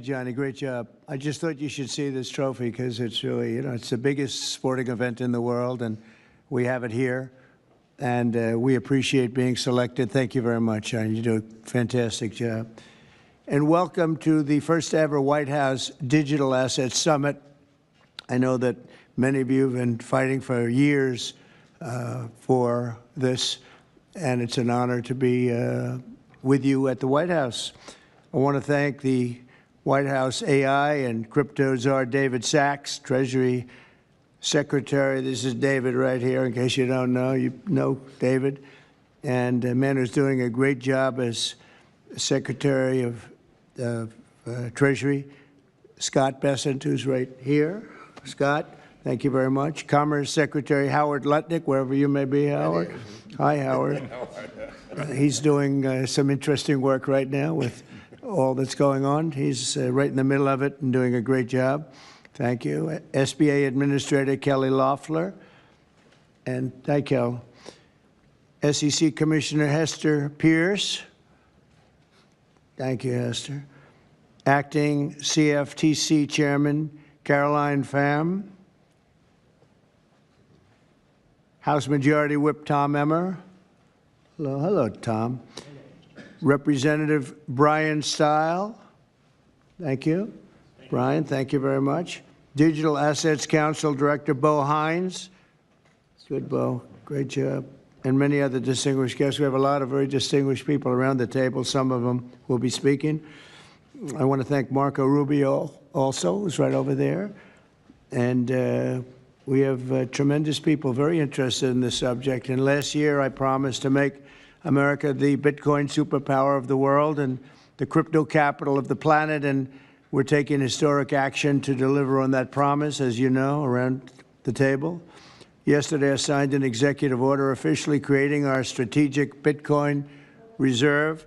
Johnny, great job. I just thought you should see this trophy because it's really, it's the biggest sporting event in the world, and we have it here. And we appreciate being selected. Thank you very much, Johnny. You do a fantastic job. And welcome to the first ever White House Digital Assets Summit. I know that many of you have been fighting for years for this, and it's an honor to be with you at the White House. I want to thank the White House AI and crypto czar David Sachs, Treasury Secretary. This is David right here, in case you don't know. You know David. And a man who's doing a great job as Secretary of Treasury, Scott Bessent, who's right here. Scott, thank you very much. Commerce Secretary Howard Lutnick, wherever you may be, Howard. Hi, Howard. He's doing some interesting work right now with all that's going on. He's right in the middle of it and doing a great job. Thank you. SBA Administrator Kelly Loeffler. And thank you. SEC Commissioner Hester Pierce. Thank you, Hester. Acting CFTC Chairman Caroline Pham. House Majority Whip Tom Emmer. Hello, hello, Tom. Representative Brian Stile. Thank you. Brian, thank you very much. Digital Assets Council Director Bo Hines. Good, Bo. Great job. And many other distinguished guests. We have a lot of very distinguished people around the table. Some of them will be speaking. I want to thank Marco Rubio also, who's right over there. And we have tremendous people very interested in this subject. And last year, I promised to make America the Bitcoin superpower of the world and the crypto capital of the planet, and we're taking historic action to deliver on that promise, as you know, around the table. Yesterday, I signed an executive order officially creating our strategic Bitcoin reserve,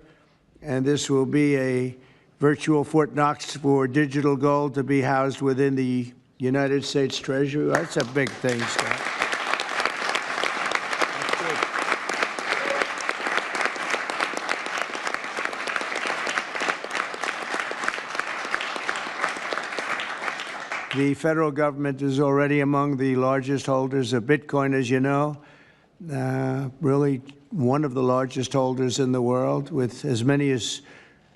and this will be a virtual Fort Knox for digital gold to be housed within the United States Treasury. That's a big thing, Scott. The federal government is already among the largest holders of Bitcoin, as you know, really one of the largest holders in the world, with as many as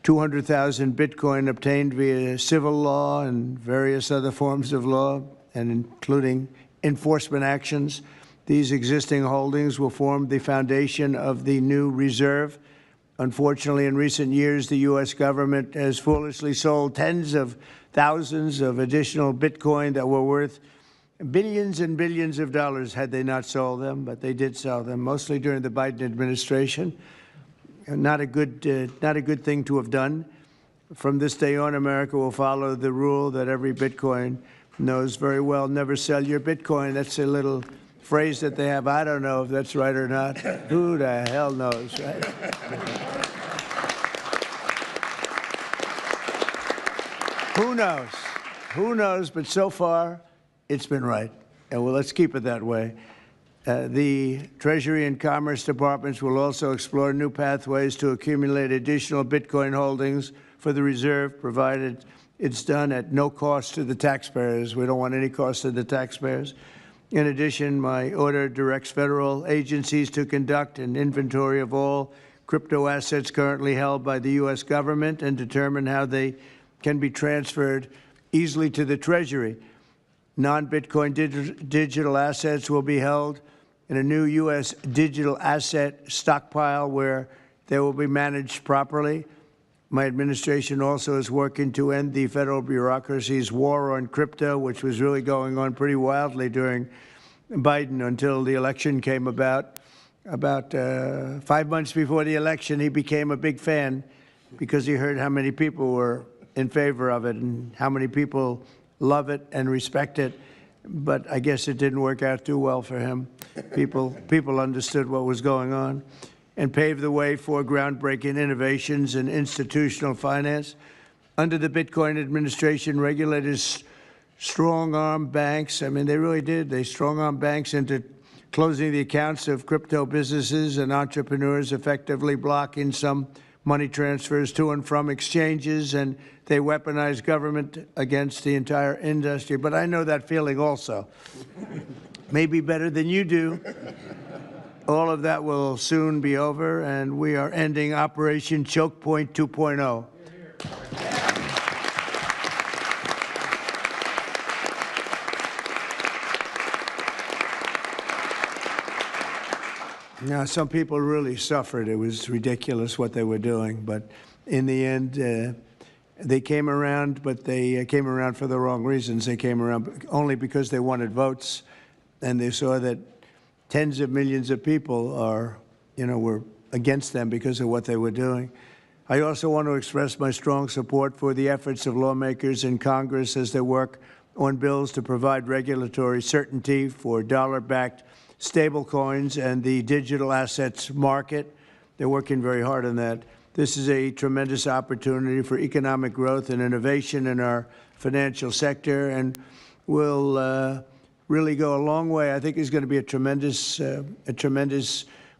200,000 Bitcoin obtained via civil law and various other forms of law, and including enforcement actions. These existing holdings will form the foundation of the new reserve. Unfortunately, in recent years, the U.S. government has foolishly sold tens of thousands of additional Bitcoin that were worth billions and billions of dollars had they not sold them, but they did sell them, mostly during the Biden administration. Not a good thing to have done. From this day on, America will follow the rule that every Bitcoin knows very well: never sell your Bitcoin. That's a little phrase that they have. I don't know if that's right or not. Who the hell knows, right? Who knows? Who knows? But so far, it's been right. And well, let's keep it that way. The Treasury and Commerce Departments will also explore new pathways to accumulate additional Bitcoin holdings for the reserve, provided it's done at no cost to the taxpayers. We don't want any cost to the taxpayers. In addition, my order directs federal agencies to conduct an inventory of all crypto assets currently held by the U.S. government and determine how they can be transferred easily to the Treasury. Non-Bitcoin digital assets will be held in a new U.S. digital asset stockpile where they will be managed properly. My administration also is working to end the federal bureaucracy's war on crypto, which was really going on pretty wildly during Biden until the election came about. About 5 months before the election, he became a big fan because he heard how many people were in favor of it and how many people love it and respect it. But I guess it didn't work out too well for him. People understood what was going on and paved the way for groundbreaking innovations in institutional finance. Under the Bitcoin administration, regulators strong-armed banks. I mean, they really did. They strong-armed banks into closing the accounts of crypto businesses and entrepreneurs, effectively blocking some money transfers to and from exchanges, and they weaponize government against the entire industry. But I know that feeling also. Maybe better than you do. All of that will soon be over, and we are ending Operation Choke Point 2.0. Now, some people really suffered. It was ridiculous what they were doing, but in the end, they came around, but they came around for the wrong reasons. They came around only because they wanted votes, and they saw that tens of millions of people were against them because of what they were doing. I also want to express my strong support for the efforts of lawmakers in Congress as they work on bills to provide regulatory certainty for dollar-backed stablecoins and the digital assets market. They're working very hard on that. This is a tremendous opportunity for economic growth and innovation in our financial sector, and will really go a long way. I think it's going to be a tremendous,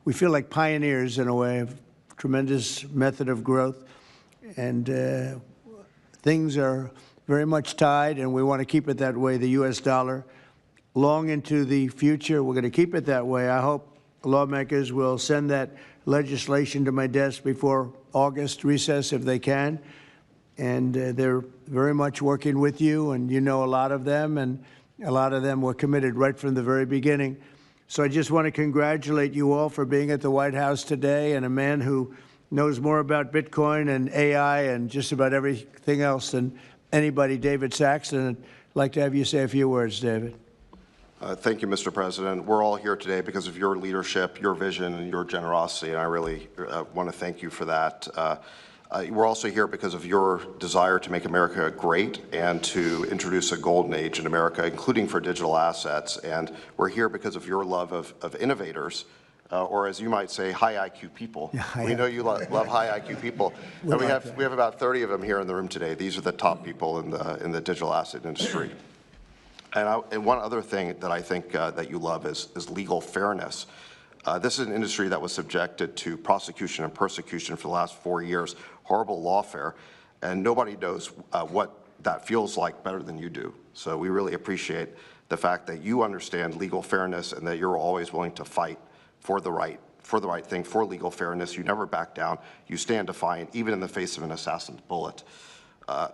we feel like pioneers in a way, of tremendous method of growth. And things are very much tied, and we want to keep it that way, the U.S. dollar. Long into the future, we're going to keep it that way. I hope lawmakers will send that legislation to my desk before August recess if they can. And they're very much working with you, and you know a lot of them, and a lot of them were committed right from the very beginning. So I just want to congratulate you all for being at the White House today, and a man who knows more about Bitcoin and AI and just about everything else than anybody, David Saxton. I'd like to have you say a few words, David. Thank you, Mr. President. We're all here today because of your leadership, your vision, and your generosity, and I really want to thank you for that. We're also here because of your desire to make America great and to introduce a golden age in America, including for digital assets. And we're here because of your love of innovators, or as you might say, high IQ people. Yeah, we know you love high IQ people. And we have about 30 of them here in the room today. These are the top people in the digital asset industry. And one other thing that I think that you love is legal fairness. This is an industry that was subjected to prosecution and persecution for the last 4 years, horrible lawfare, and nobody knows what that feels like better than you do. So we really appreciate the fact that you understand legal fairness and that you're always willing to fight for the right thing, for legal fairness. You never back down. You stand defiant, even in the face of an assassin's bullet.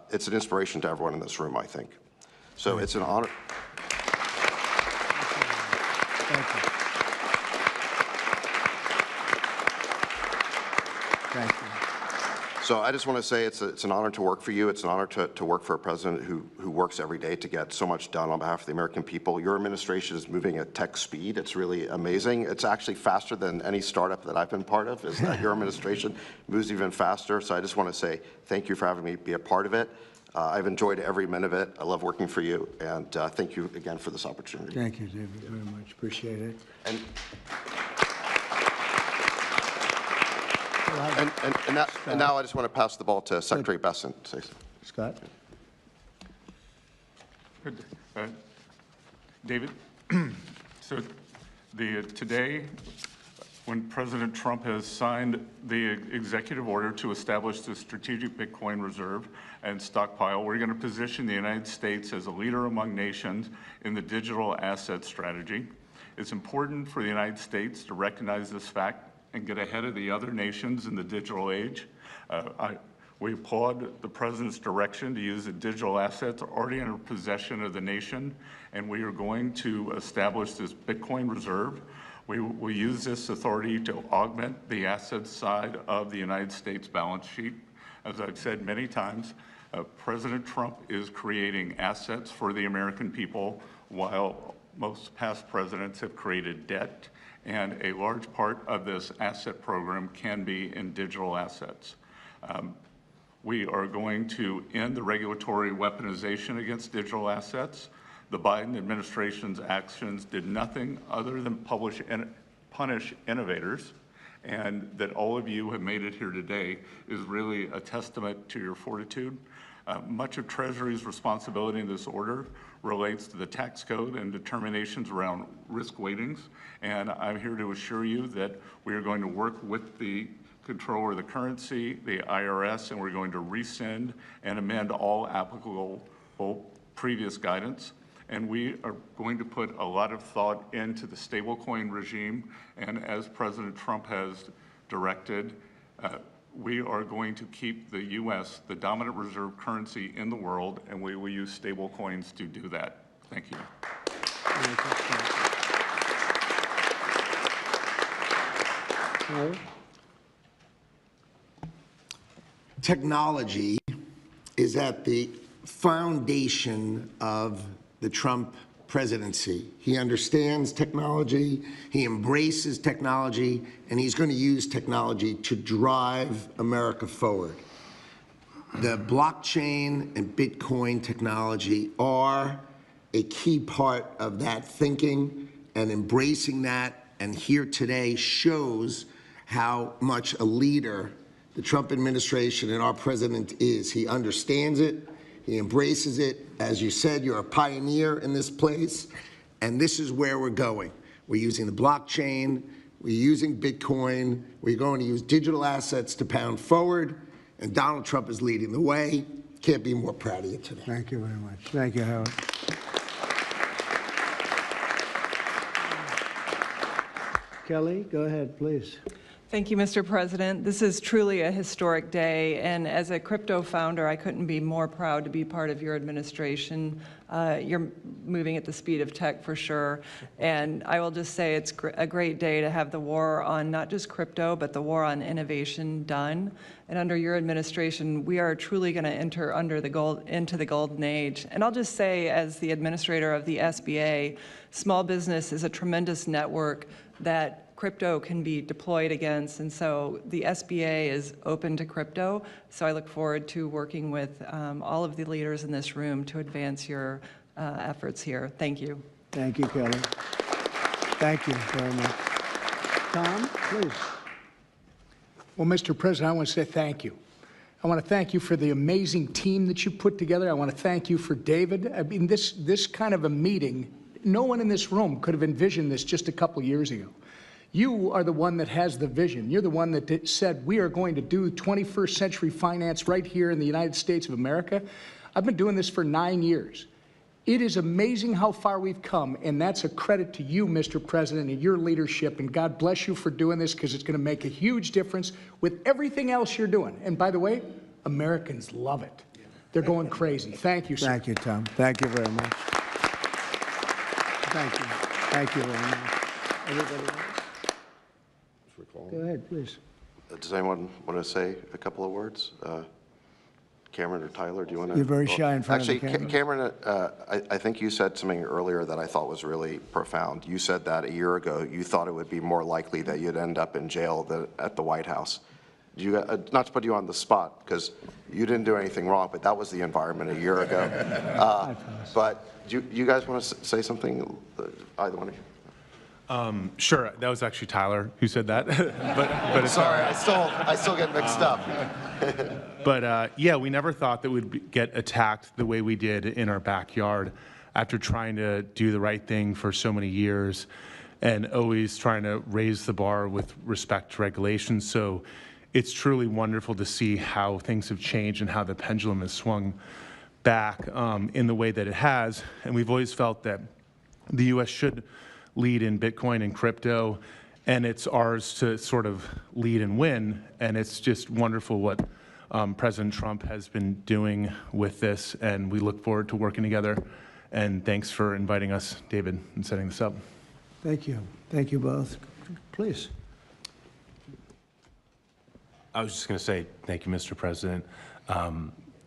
It's an inspiration to everyone in this room, I think. So it's an honor. Thank you. Thank you. So I just want to say it's an honor to work for you. It's an honor to work for a president who works every day to get so much done on behalf of the American people. Your administration is moving at tech speed. It's really amazing. It's actually faster than any startup that I've been part of. Is that your administration moves even faster. So I just want to say thank you for having me be a part of it. I've enjoyed every minute of it. I love working for you, and thank you again for this opportunity. Thank you, David, very much. Appreciate it. And now I just want to pass the ball to Secretary Besson. Scott. Good. David, so today, when President Trump has signed the executive order to establish the strategic Bitcoin reserve and stockpile, we're going to position the United States as a leader among nations in the digital asset strategy. It's important for the United States to recognize this fact and get ahead of the other nations in the digital age. We applaud the President's direction to use the digital assets already in possession of the nation, and we are going to establish this Bitcoin reserve. We will use this authority to augment the asset side of the United States balance sheet. As I've said many times, President Trump is creating assets for the American people, while most past presidents have created debt, and a large part of this asset program can be in digital assets. We are going to end the regulatory weaponization against digital assets. The Biden administration's actions did nothing other than punish innovators, and that all of you have made it here today is really a testament to your fortitude. Much of Treasury's responsibility in this order relates to the tax code and determinations around risk weightings, and I'm here to assure you that we are going to work with the control over the currency, the IRS, and we're going to rescind and amend all applicable previous guidance. And we are going to put a lot of thought into the stablecoin regime. And as President Trump has directed, we are going to keep the U.S. the dominant reserve currency in the world, and we will use stablecoins to do that. Thank you. Technology is at the foundation of the Trump presidency. He understands technology, he embraces technology, and he's going to use technology to drive America forward. The blockchain and Bitcoin technology are a key part of that thinking and embracing that, and here today shows how much a leader the Trump administration and our president is. He understands it, he embraces it. As you said, you're a pioneer in this place, and this is where we're going. We're using the blockchain, we're using Bitcoin, we're going to use digital assets to pound forward, and Donald Trump is leading the way. Can't be more proud of you today. Thank you very much. Thank you, Howard. Kelly, go ahead, please. Thank you, Mr. President. This is truly a historic day, and as a crypto founder, I couldn't be more proud to be part of your administration. You're moving at the speed of tech for sure, and I will just say it's a great day to have the war on not just crypto, but the war on innovation done. And under your administration, we are truly going to enter into the golden age. And I'll just say, as the administrator of the SBA, small business is a tremendous network that crypto can be deployed against, and so the SBA is open to crypto. So I look forward to working with all of the leaders in this room to advance your efforts here. Thank you. Thank you, Kelly. Thank you very much. Tom, please. Well, Mr. President, I want to say thank you. I want to thank you for the amazing team that you put together. I want to thank you for David. I mean, this kind of a meeting, no one in this room could have envisioned this just a couple years ago. You are the one that has the vision. You're the one that said, we are going to do 21st century finance right here in the United States of America. I've been doing this for 9 years. It is amazing how far we've come, and that's a credit to you, Mr. President, and your leadership, and God bless you for doing this, because it's going to make a huge difference with everything else you're doing. And by the way, Americans love it. They're going crazy. Thank you, sir. Thank you, Tom. Thank you very much. Thank you. Thank you very much. Everybody else? Go ahead, please. Does anyone want to say a couple of words? Cameron or Tyler, do you want to? You're very shy in front of the camera. Actually, Cameron, I think you said something earlier that I thought was really profound. You said that a year ago you thought it would be more likely that you'd end up in jail than at the White House. You, not to put you on the spot, because you didn't do anything wrong, but that was the environment a year ago. But do you guys want to say something, either one of you? Sure, that was actually Tyler who said that. but it's sorry, I still get mixed up. But yeah, we never thought that we'd get attacked the way we did in our backyard after trying to do the right thing for so many years and always trying to raise the bar with respect to regulations. So it's truly wonderful to see how things have changed and how the pendulum has swung back in the way that it has. And we've always felt that the U.S. should lead in Bitcoin and crypto, and it's ours to sort of lead and win. And it's just wonderful what President Trump has been doing with this, and we look forward to working together. And thanks for inviting us, David, and setting this up. Thank you. Thank you both. Please. I was just going to say thank you, Mr. President.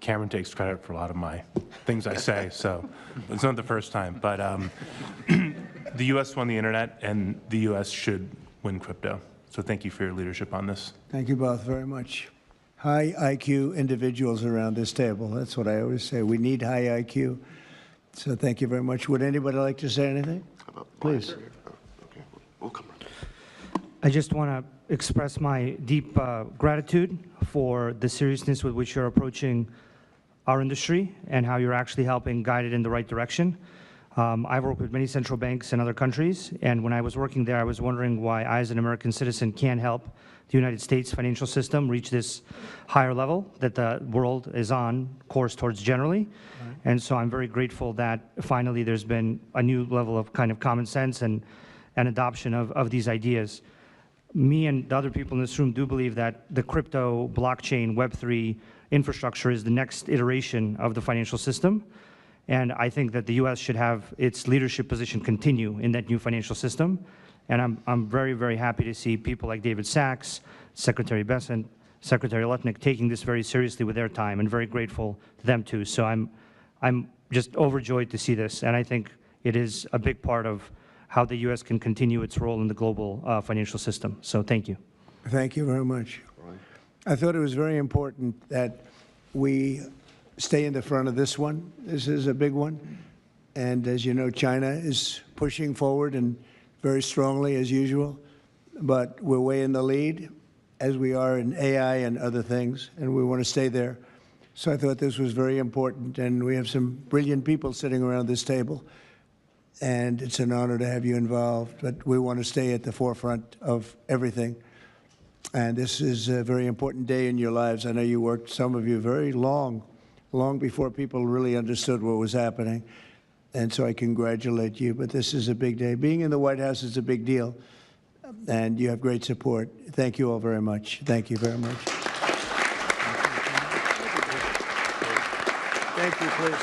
Cameron takes credit for a lot of my things I say, so it's not the first time. But the U.S. won the internet, and the U.S. should win crypto. So thank you for your leadership on this. Thank you both very much. High IQ individuals around this table. That's what I always say. We need high IQ. So thank you very much. Would anybody like to say anything? Please. Okay, we'll come around. I just want to express my deep gratitude for the seriousness with which you're approaching our industry and how you're actually helping guide it in the right direction. I work with many central banks in other countries, and when I was working there, I was wondering why I, as an American citizen, can't help the United States financial system reach this higher level that the world is on course towards generally. Right. And so I'm very grateful that finally there's been a new level of kind of common sense and adoption of these ideas. Me and the other people in this room do believe that the crypto, blockchain, Web3 infrastructure is the next iteration of the financial system. And I think that the U.S. should have its leadership position continue in that new financial system. And I'm very, very happy to see people like David Sachs, Secretary Bessent, Secretary Lutnick taking this very seriously with their time, and very grateful to them too. So I'm just overjoyed to see this, and I think it is a big part of how the U.S. can continue its role in the global financial system. So thank you. Thank you very much. I thought it was very important that we stay in the front of this one. This is a big one. And as you know, China is pushing forward and very strongly as usual. But we're way in the lead, as we are in AI and other things, and we want to stay there. So I thought this was very important. And we have some brilliant people sitting around this table. And it's an honor to have you involved. But we want to stay at the forefront of everything. And this is a very important day in your lives. I know you worked, some of you, very long before people really understood what was happening. And so I congratulate you. But this is a big day. Being in the White House is a big deal. And you have great support. Thank you all very much. Thank you very much. Thank you, please.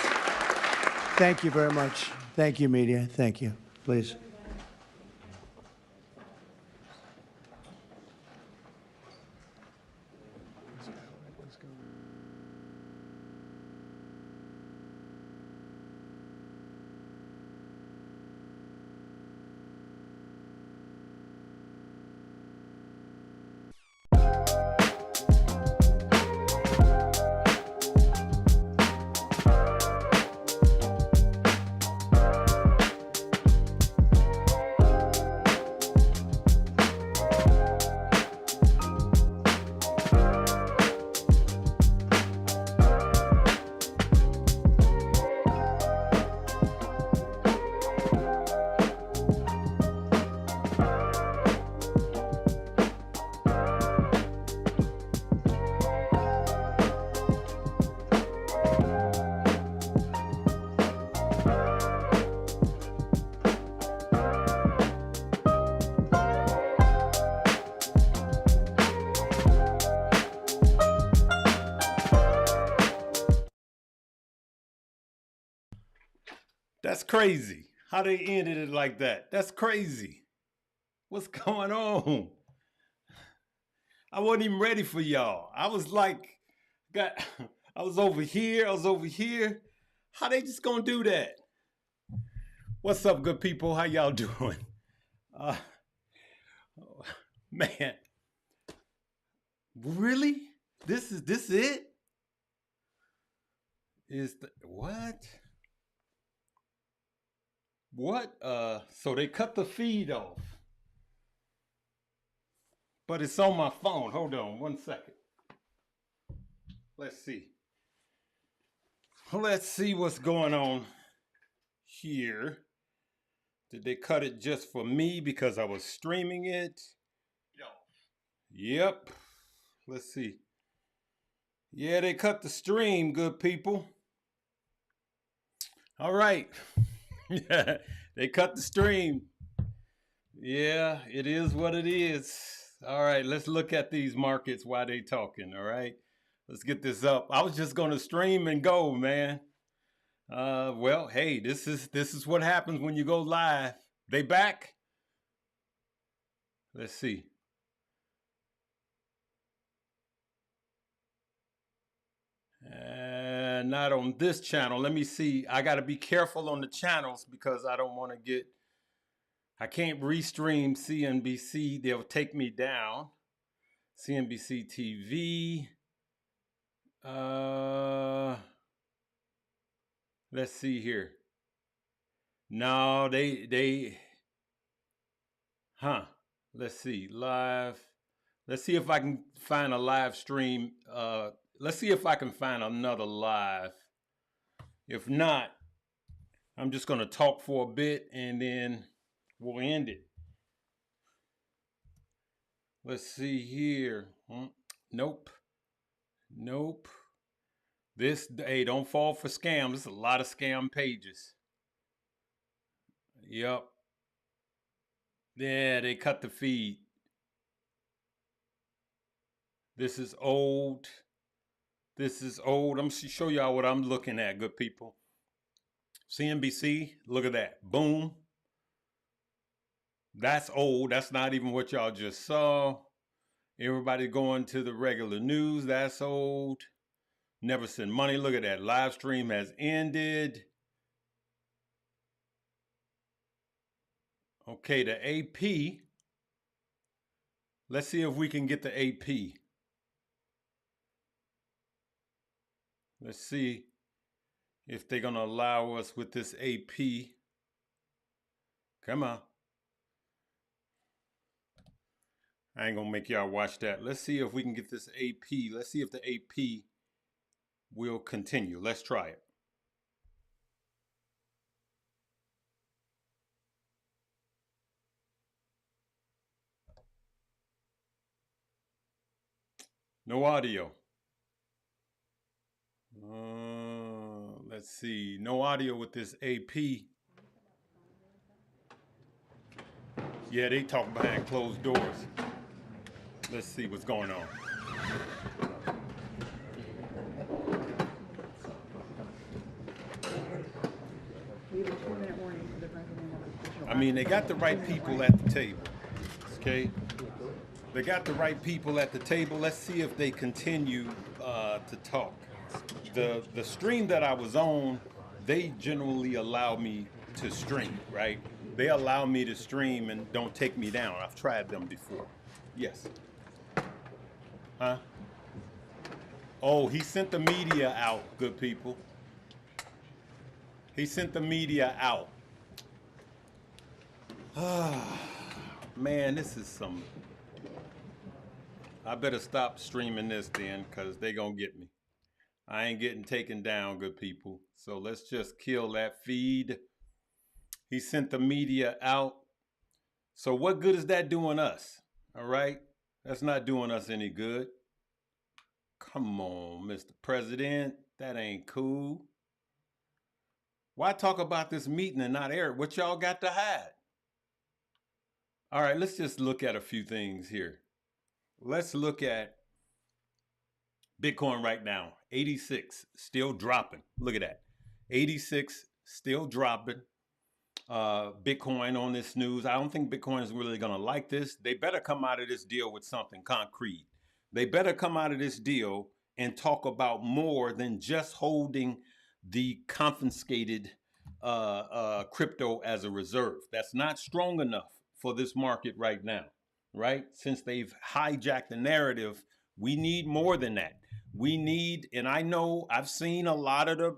Thank you very much. Thank you, media. Thank you. Please. That's crazy. How they ended it like that. That's crazy. What's going on? I wasn't even ready for y'all. I was like, I was over here. How they just gonna do that? What's up, good people? How y'all doing? Man, really? This it? What? What? So they cut the feed off. But it's on my phone. Hold on 1 second. Let's see. Let's see what's going on here. Did they cut it just for me because I was streaming it? Yep. Let's see. Yeah, they cut the stream, good people. All right. They cut the stream. Yeah, it is what it is. All right, let's look at these markets while they talking, all right? Let's get this up. I was just going to stream and go, man. Well, hey, this is what happens when you go live. They back? Let's see. Not on this channel. Let me see. I got to be careful on the channels because I don't want to get... I can't restream CNBC. They'll take me down. CNBC TV. Let's see here. No, let's see. Live. Let's see if I can find a live stream. Let's see if I can find another live. If not, I'm just going to talk for a bit and then we'll end it. Let's see here. Nope. Nope. Hey, don't fall for scams. There's a lot of scam pages. Yep. Yeah, they cut the feed. This is old. This is old. I'm going to show y'all what I'm looking at, good people. CNBC, look at that. Boom. That's old. That's not even what y'all just saw. Everybody going to the regular news. That's old. Never send money. Look at that. Live stream has ended. Okay, the AP. Let's see if we can get the AP. Let's see if they're going to allow us with this AP. Come on. I ain't going to make y'all watch that. Let's see if we can get this AP. Let's see if the AP will continue. Let's try it. No audio. Let's see. No audio with this AP. Yeah, they talk behind closed doors. Let's see what's going on. I mean, they got the right people at the table. Okay? They got the right people at the table. Let's see if they continue to talk. The stream that I was on, they generally allow me to stream, right? They allow me to stream and don't take me down. I've tried them before. Yes. Huh? Oh, he sent the media out, good people. He sent the media out. Man, this is some... I better stop streaming this then, because they gonna get me. I ain't getting taken down, good people. So let's just kill that feed. He sent the media out. So what good is that doing us? All right? That's not doing us any good. Come on, Mr. President. That ain't cool. Why talk about this meeting and not air it? What y'all got to hide? All right, let's just look at a few things here. Let's look at Bitcoin right now. 86, still dropping. Look at that. 86, still dropping. Bitcoin on this news. I don't think Bitcoin is really going to like this. They better come out of this deal with something concrete. They better come out of this deal and talk about more than just holding the confiscated crypto as a reserve. That's not strong enough for this market right now, right? Since they've hijacked the narrative, we need more than that. We need, and I know I've seen a lot of the,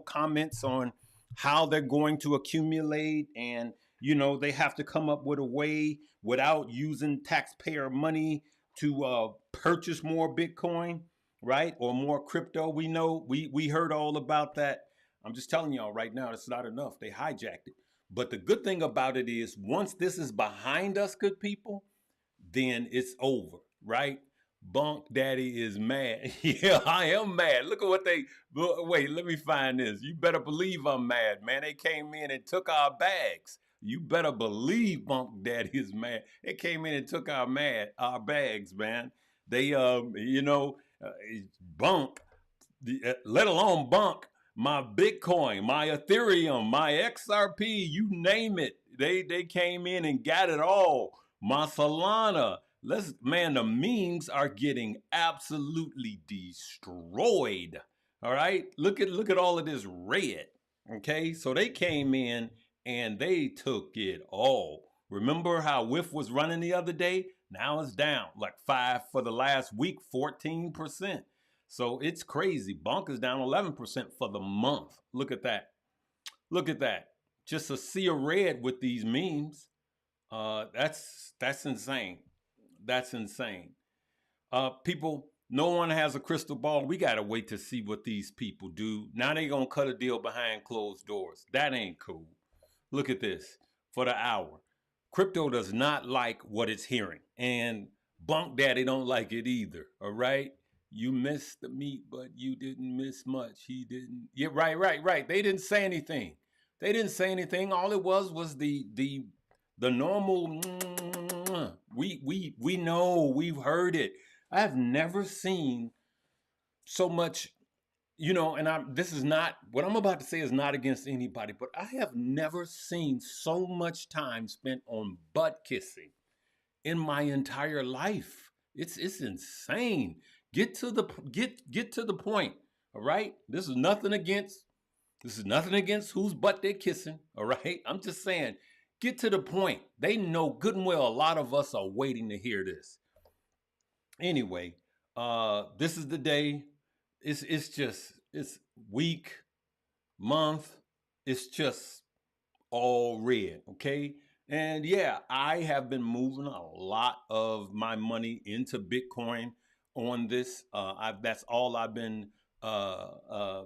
comments on how they're going to accumulate, and they have to come up with a way without using taxpayer money to purchase more Bitcoin, right? Or more crypto. We know, we heard all about that. I'm just telling y'all right now, it's not enough. They hijacked it. But the good thing about it is once this is behind us, good people, then it's over, right? Bunk Daddy is mad. Yeah, I am mad. Look at what wait, let me find this. You better believe I'm mad, man. They came in and took our bags. You better believe Bunk Daddy is mad. They came in and took our bags, man. They, Bunk, let alone Bunk, my Bitcoin, my Ethereum, my XRP, you name it. They came in and got it all. My Solana. Man, the memes are getting absolutely destroyed. All right, look at all of this red. Okay, so they came in and they took it all. Remember how WIF was running the other day? Now it's down like 5 for the last week, 14%. So it's crazy. Bonk is down 11% for the month. Look at that. Look at that. Just a sea of red with these memes. That's insane. That's insane. People, No one has a crystal ball. We got to wait to see what these people do. Now they going to cut a deal behind closed doors. That ain't cool. Look at this for the hour. Crypto does not like what it's hearing. And Bunk Daddy don't like it either. All right? You missed the meat, but you didn't miss much. He didn't. Yeah, right. They didn't say anything. They didn't say anything. All it was the normal. We know. We've heard it. I have never seen so much, and this is not, what I'm about to say is not against anybody, but I have never seen so much time spent on butt kissing in my entire life. It's insane. Get to the point. All right? This is nothing against whose butt they're kissing. All right? I'm just saying, get to the point. They know good and well a lot of us are waiting to hear this. Anyway, this is the day. It's week, month. It's just all red, okay? And yeah, I have been moving a lot of my money into Bitcoin on this. That's all I've been. Y'all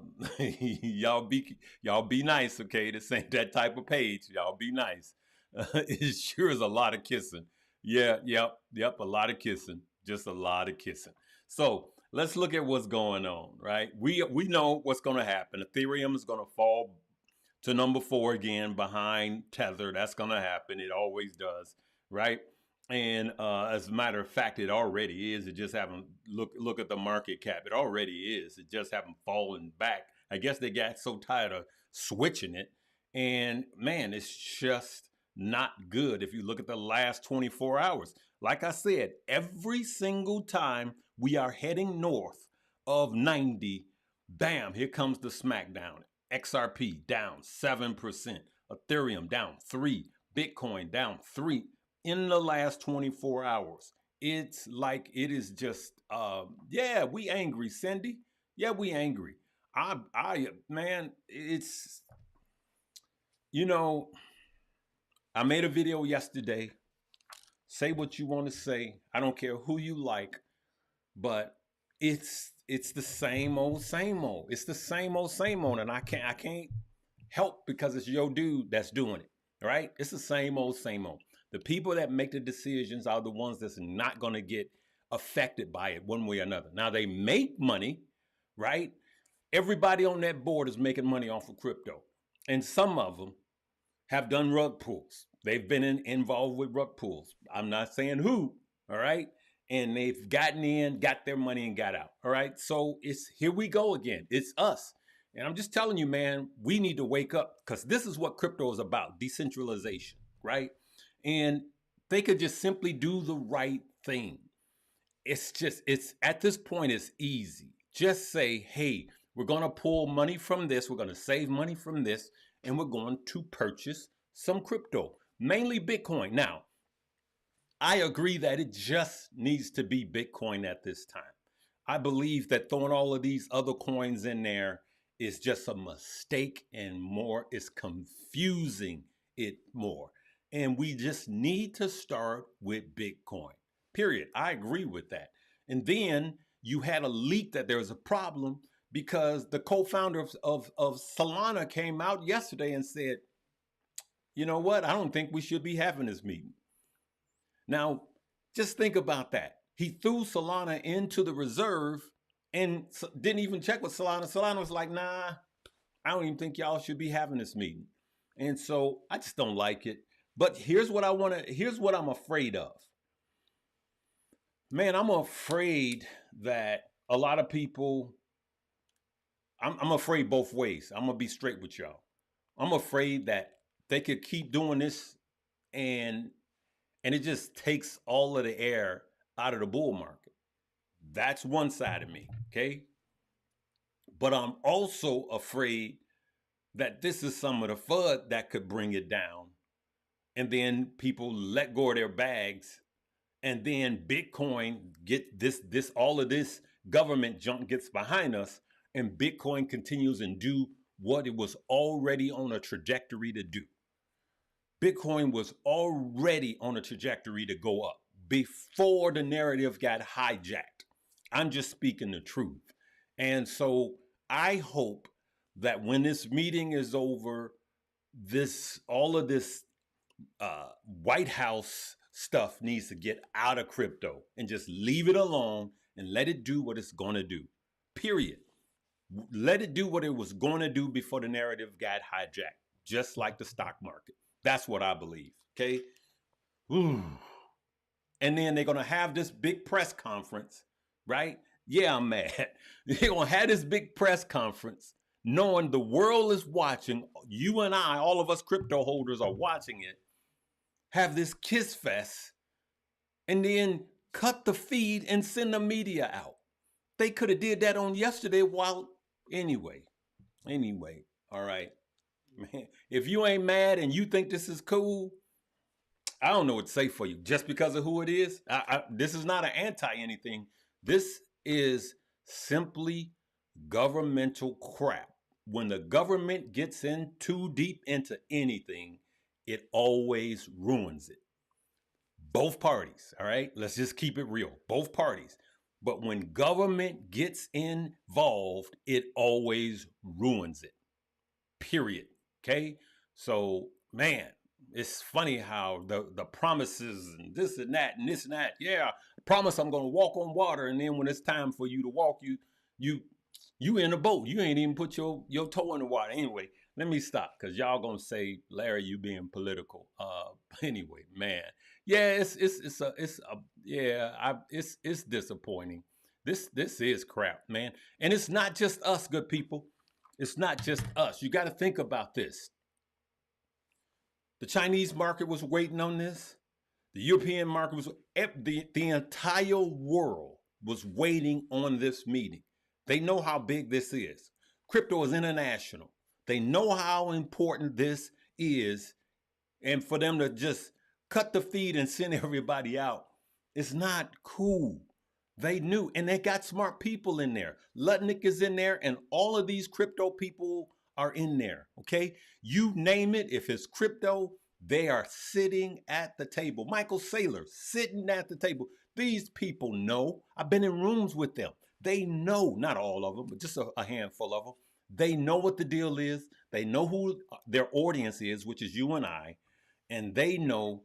be nice, okay? This ain't that type of page. Y'all be nice. It sure is a lot of kissing. Yeah, yep, a lot of kissing. Just a lot of kissing. So let's look at what's going on, right? We know what's going to happen. Ethereum is going to fall to number 4 again behind Tether. That's going to happen. It always does, right? And as a matter of fact, it already is. It just haven't look at the market cap. It already is. It just haven't fallen back. I guess they got so tired of switching it. And man, it's just not good. If you look at the last 24 hours, like I said, every single time we are heading north of 90, bam, here comes the smackdown. XRP down 7%, Ethereum down 3%, Bitcoin down 3% in the last 24 hours. It's like it is just, yeah, we angry, Cindy. Yeah, we angry. Man, it's, I made a video yesterday. Say what you want to say. I don't care who you like, but it's the same old, same old. It's the same old, and I can't help because it's your dude that's doing it. Right? It's the same old, same old. The people that make the decisions are the ones that's not going to get affected by it one way or another. Now they make money, right? Everybody on that board is making money off of crypto, and some of them have done rug pulls. They've been involved with rug pulls. I'm not saying who, all right? And they've gotten in, got their money, and got out, all right? So it's here we go again. It's us. And I'm just telling you, man, we need to wake up because this is what crypto is about, decentralization, right? And they could just simply do the right thing. It's at this point, it's easy. Just say, hey, we're going to pull money from this. We're going to save money from this, and we're going to purchase some crypto, mainly Bitcoin. Now, I agree that it just needs to be Bitcoin at this time. I believe that throwing all of these other coins in there is just a mistake and more is confusing it more. And we just need to start with Bitcoin, period. I agree with that. And then you had a leak that there was a problem because the co-founder of Solana came out yesterday and said, you know what? I don't think we should be having this meeting. Now, just think about that. He threw Solana into the reserve and didn't even check with Solana. Solana was like, nah, I don't even think y'all should be having this meeting. And so I just don't like it. But here's what I'm afraid of. Man, I'm afraid that a lot of people, I'm afraid both ways. I'm going to be straight with y'all. I'm afraid that they could keep doing this and it just takes all of the air out of the bull market. That's one side of me, okay? But I'm also afraid that this is some of the FUD that could bring it down. And then people let go of their bags. And then Bitcoin get all of this government junk gets behind us. And Bitcoin continues and do what it was already on a trajectory to do. Bitcoin was already on a trajectory to go up before the narrative got hijacked. I'm just speaking the truth. And so I hope that when this meeting is over, all of this White House stuff needs to get out of crypto and just leave it alone and let it do what it's going to do. Period. Let it do what it was going to do before the narrative got hijacked, just like the stock market. That's what I believe. Okay. Ooh. And then they're going to have this big press conference, right? Yeah, I'm mad. They're going to have this big press conference knowing the world is watching. You and I, all of us crypto holders are watching it. Have this kiss fest and then cut the feed and send the media out. They could have did that on yesterday anyway, all right. Man, if you ain't mad and you think this is cool, I don't know what to say for you just because of who it is. This is not an anti anything. This is simply governmental crap. When the government gets in too deep into anything, it always ruins it. Both parties, all right? Let's just keep it real. Both parties. But when government gets involved, it always ruins it. Period. Okay? So, man, it's funny how the promises and this and that and this and that. Yeah, I promise I'm going to walk on water, and then when it's time for you to walk, you in a boat. You ain't even put your toe in the water. Anyway, let me stop because y'all gonna say, Larry, you being political. Anyway, man, yeah, it's disappointing. This is crap, man, and it's not just us, good people. It's not just us. You got to think about this. The Chinese market was waiting on this. The European market was the entire world was waiting on this meeting. They know how big this is. Crypto is international. They know how important this is. And for them to just cut the feed and send everybody out, it's not cool. They knew, and they got smart people in there. Lutnick is in there, and all of these crypto people are in there, okay? You name it, if it's crypto, they are sitting at the table. Michael Saylor, sitting at the table. These people know. I've been in rooms with them. They know, not all of them, but just a handful of them. They know what the deal is. They know who their audience is, which is you and I. And they know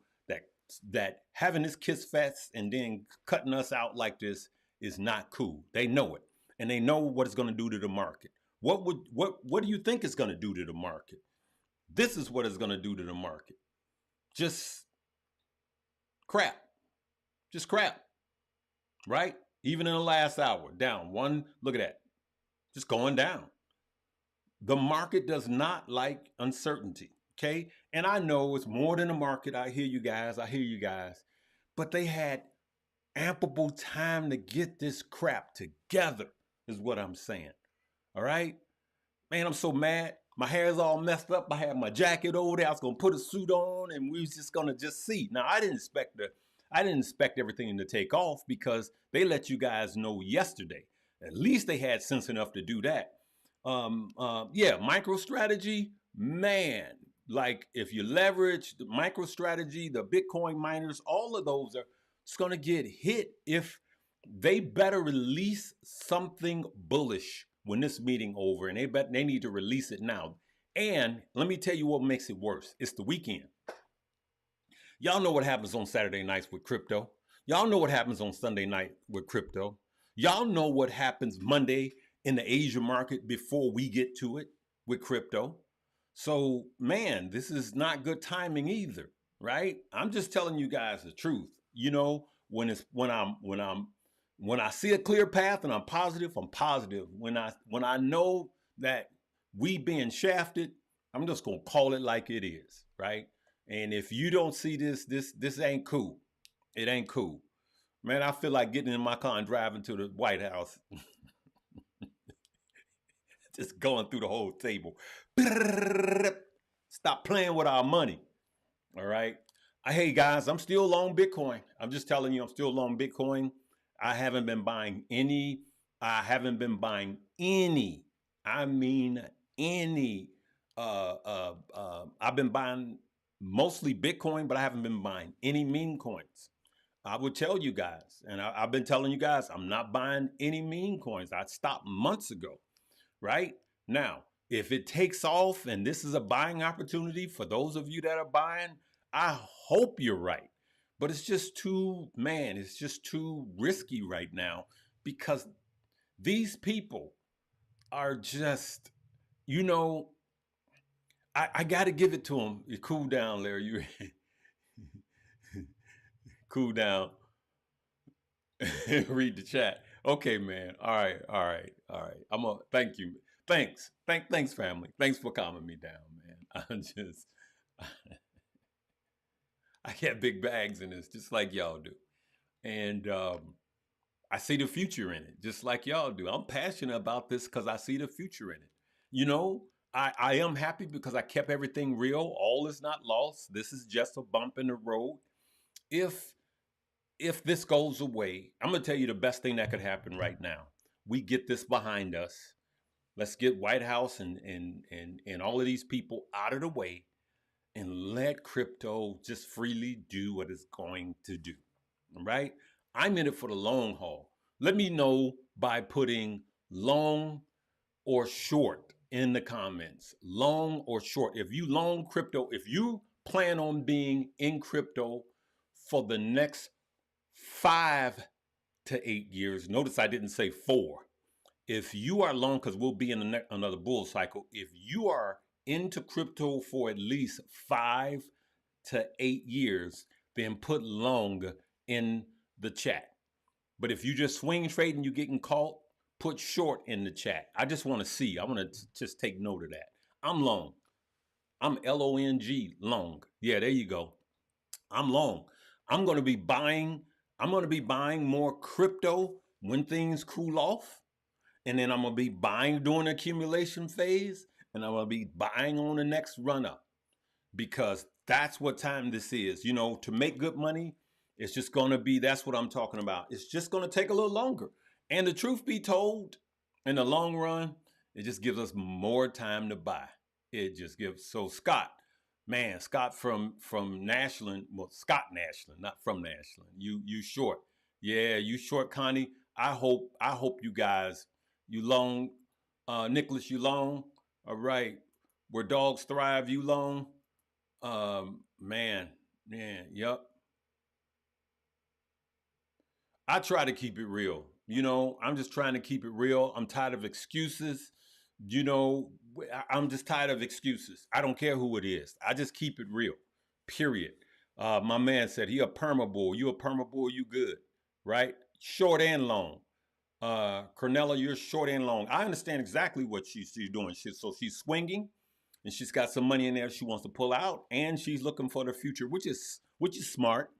that having this kiss fest and then cutting us out like this is not cool. They know it. And they know what it's going to do to the market. What do you think it's going to do to the market? This is what it's going to do to the market. Just crap. Just crap. Right? Even in the last hour, down one, look at that. Just going down. The market does not like uncertainty. Okay. And I know it's more than the market. I hear you guys. But they had ample time to get this crap together, is what I'm saying. All right. Man, I'm so mad. My hair's all messed up. I had my jacket over there. I was going to put a suit on and we was just going to just see. Now, I didn't expect everything to take off because they let you guys know yesterday. At least they had sense enough to do that. MicroStrategy, man, like if you leverage the MicroStrategy, the Bitcoin miners, all of those are just going to get hit if they better release something bullish when this meeting over, and they need to release it now. And let me tell you what makes it worse. It's the weekend. Y'all know what happens on Saturday nights with crypto. Y'all know what happens on Sunday night with crypto. Y'all know what happens Monday in the Asia market before we get to it with crypto. So, man, this is not good timing either, right? I'm just telling you guys the truth. You know, when I see a clear path and I'm positive, I'm positive. When I know that we being shafted, I'm just gonna call it like it is, right? And if you don't see this ain't cool. It ain't cool. Man, I feel like getting in my car and driving to the White House. Just going through the whole table. Stop playing with our money. All right. Hey guys, I'm still long Bitcoin. I'm just telling you, I'm still long Bitcoin. I haven't been buying any. I mean any. I've been buying mostly Bitcoin, but I haven't been buying any meme coins. I would tell you guys, and I've been telling you guys, I'm not buying any meme coins. I stopped months ago, right? Now, if it takes off and this is a buying opportunity for those of you that are buying, I hope you're right. But it's just too, man, it's just too risky right now because these people are just, you know, I got to give it to them. You cool down, Larry. You cool down. Read the chat. Okay, man. All right. I'm gonna thank you. Thanks, family. Thanks for calming me down, man. I got big bags in this, just like y'all do, and I see the future in it, just like y'all do. I'm passionate about this because I see the future in it. You know, I am happy because I kept everything real. All is not lost. This is just a bump in the road. If this goes away, I'm gonna tell you the best thing that could happen right now. We get this behind us. Let's get White House and all of these people out of the way and let crypto just freely do what it's going to do. All right? I'm in it for the long haul. Let me know by putting long or short in the comments. Long or short. If you long crypto, if you plan on being in crypto for the next 5 to 8 years, notice I didn't say 4. If you are long, because we'll be in another bull cycle, if you are into crypto for at least 5 to 8 years, then put long in the chat. But if you just swing trade and you're getting caught, put short in the chat. I just want to see. I want to just take note of that. I'm long. I'm LONG, long. Yeah, there you go. I'm long. I'm going to be buying more crypto when things cool off. And then I'm going to be buying during the accumulation phase. And I'm going to be buying on the next run up. Because that's what time this is. You know, to make good money, it's just going to be, that's what I'm talking about. It's just going to take a little longer. And the truth be told, in the long run, it just gives us more time to buy. It just gives, so Scott from Nashland, well, Scott Nashland, not from Nashland. You short. Yeah, you short, Connie. I hope you guys, you long, Nicholas, you long. All right. Where dogs thrive, you long. Man, yep. I try to keep it real. You know, I'm just trying to keep it real. I'm tired of excuses. You know, I'm just tired of excuses. I don't care who it is. I just keep it real, period. My man said, he a perma bull. You a perma bull, you good, right? Short and long. Cornella, you're short and long. I understand exactly what she's doing. So she's swinging, and she's got some money in there she wants to pull out, and she's looking for the future, which is smart.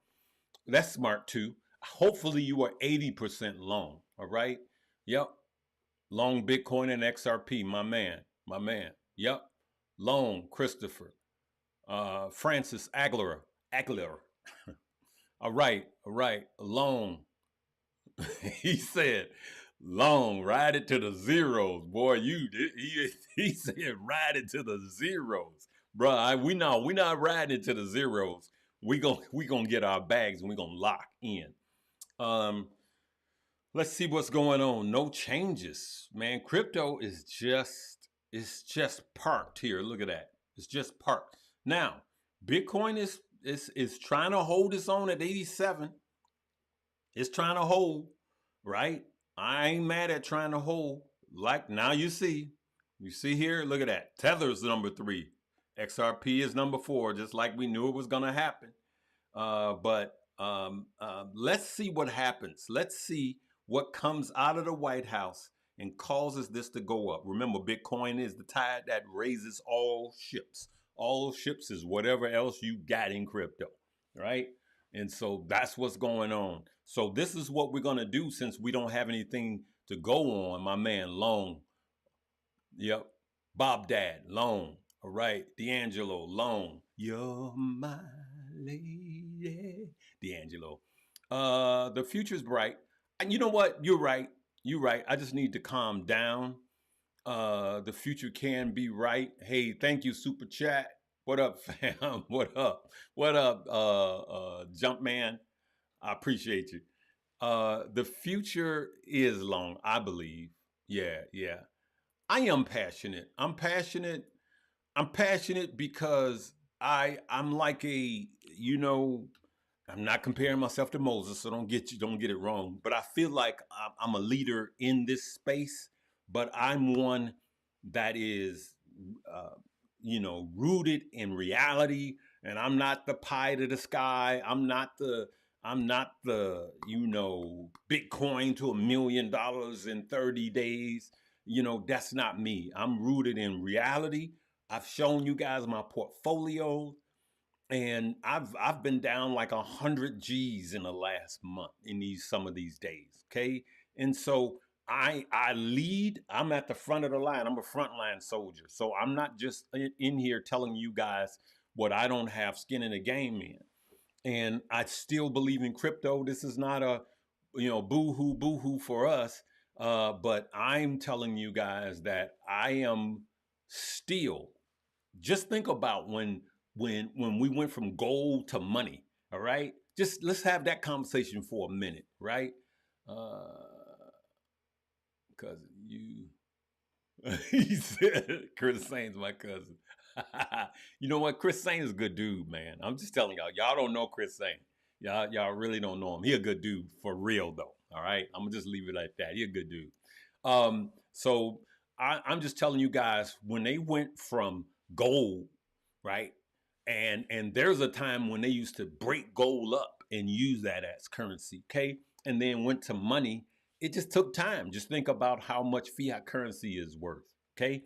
That's smart too. Hopefully you are 80% long. All right. Yep. Long Bitcoin and XRP, my man. Yep. Long Christopher. Francis Aguilar. All right. Long. He said, long, ride it to the zeros. Boy, he said ride it to the zeros. Bruh, we not riding it to the zeros. We gonna get our bags and we gonna lock in. Let's see what's going on. No changes, man. Crypto is just parked here. Look at that. It's just parked. Now, Bitcoin is trying to hold its own at 87. It's trying to hold, right? I ain't mad at trying to hold. Like now you see here, look at that. Tether's number 3. XRP is number 4, just like we knew it was gonna happen. But let's see what happens. Let's see what comes out of the White House and causes this to go up. Remember, Bitcoin is the tide that raises all ships. All ships is whatever else you got in crypto, right? And so that's what's going on. So this is what we're going to do since we don't have anything to go on. My man, long. Yep. Bob Dad, long. All right. D'Angelo, long. You're my lady. D'Angelo. The future's bright. And you know what? You're right. I just need to calm down. The future can be right. Hey, thank you, Super Chat. What up, fam? What up? Jumpman? I appreciate you. The future is long, I believe. Yeah, yeah. I am passionate. I'm passionate because I'm like I'm not comparing myself to Moses, so don't get it wrong. But I feel like I'm a leader in this space, but I'm one that is, uh, rooted in reality. And I'm not the pie to the sky. I'm not the Bitcoin to $1 million in 30 days. That's not me. I'm rooted in reality. I've shown you guys my portfolio, and I've been down like 100 G's in the last month in some of these days. Okay, and so I lead. I'm at the front of the line. I'm a frontline soldier. So I'm not just in here telling you guys what I don't have skin in the game in. And I still believe in crypto. This is not a boo hoo for us. But I'm telling you guys that I am still, just think about when we went from gold to money. All right, just let's have that conversation for a minute, right? Because he said Chris Sain's my cousin. You know what? Chris Sain is a good dude, man. I'm just telling y'all. Y'all don't know Chris Sain. Y'all really don't know him. He a good dude for real though. All right, I'm gonna just leave it like that. He a good dude. So I'm just telling you guys, when they went from gold, right? And there's a time when they used to break gold up and use that as currency, okay? And then went to money. It just took time. Just think about how much fiat currency is worth, okay?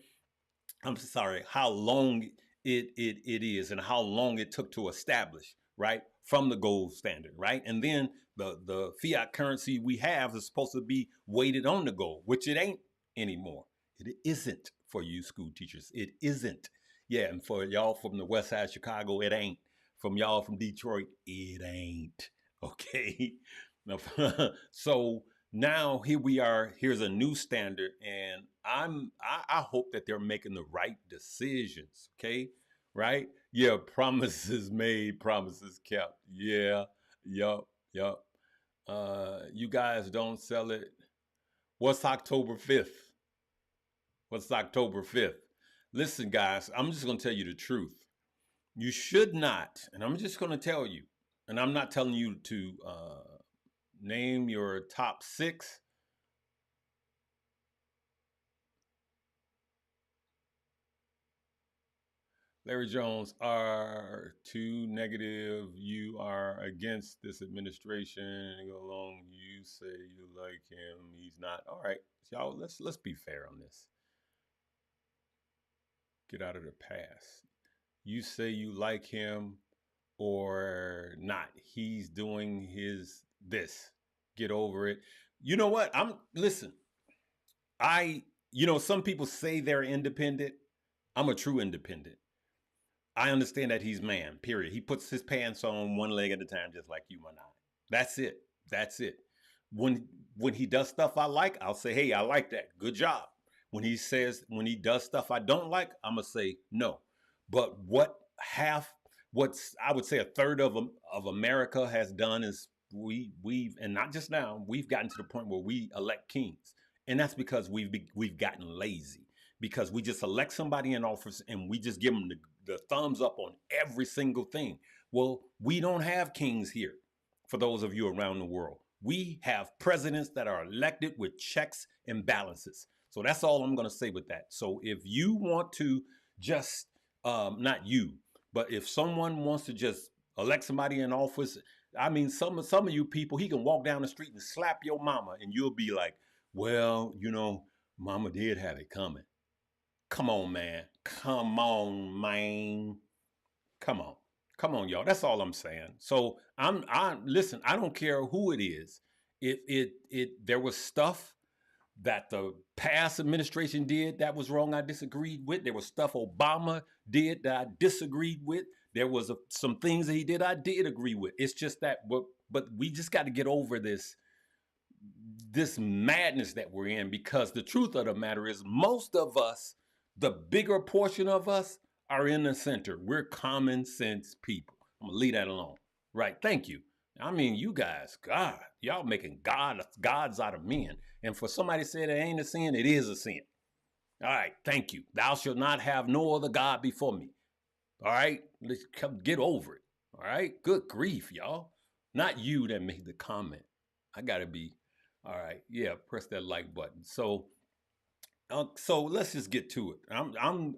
I'm sorry, how long it is and how long it took to establish, right? From the gold standard, right? And then the fiat currency we have is supposed to be weighted on the gold, which it ain't anymore. It isn't for you school teachers. It isn't. Yeah, and for y'all from the west side of Chicago, it ain't. From y'all from Detroit, it ain't. Okay? So now here we are. Here's a new standard, and I hope that they're making the right decisions. Okay, right? Yeah, promises made, promises kept. Yeah, yup, yup. You guys don't sell it. What's October 5th? What's October 5th? Listen, guys, I'm just going to tell you the truth. You should not, and I'm just going to tell you, and I'm not telling you to name your top 6. Larry Jones, are too negative. You are against this administration. Go along. You say you like him. He's not. All right, y'all. Let's be fair on this. Get out of the past. You say you like him or not. He's doing his this. Get over it. You know what? Listen. Some people say they're independent. I'm a true independent. I understand that he's man, period. He puts his pants on one leg at a time, just like you and I. That's it. That's it. When he does stuff I like, I'll say, hey, I like that. Good job. When he does stuff I don't like, I'm going to say no. But what I would say a third of America has done is we've, and not just now, we've gotten to the point where we elect kings. And that's because we've gotten lazy, because we just elect somebody in office and we just give them the thumbs up on every single thing. Well, we don't have kings here. For those of you around the world, we have presidents that are elected with checks and balances. So that's all I'm going to say with that. So if you want to just, not you, but if someone wants to just elect somebody in office, I mean, some of you people, he can walk down the street and slap your mama and you'll be like, well, mama did have it coming. Come on, man. Come on, man. Come on. Come on, y'all. That's all I'm saying. So listen, I don't care who it is. There was stuff that the past administration did that was wrong, I disagreed with. There was stuff Obama did that I disagreed with. There was some things that he did I did agree with. It's just that, but we just got to get over this madness that we're in, because the truth of the matter is most of us, the bigger portion of us, are in the center. We're common sense people. I'm gonna leave that alone. Right. Thank you. I mean, you guys, God, y'all making gods out of men. And for somebody to say that ain't a sin, it is a sin. All right, thank you. Thou shalt not have no other God before me. All right, let's come get over it. All right, good grief, y'all. Not you that made the comment. I gotta be. All right, yeah, press that like button. So let's just get to it. I'm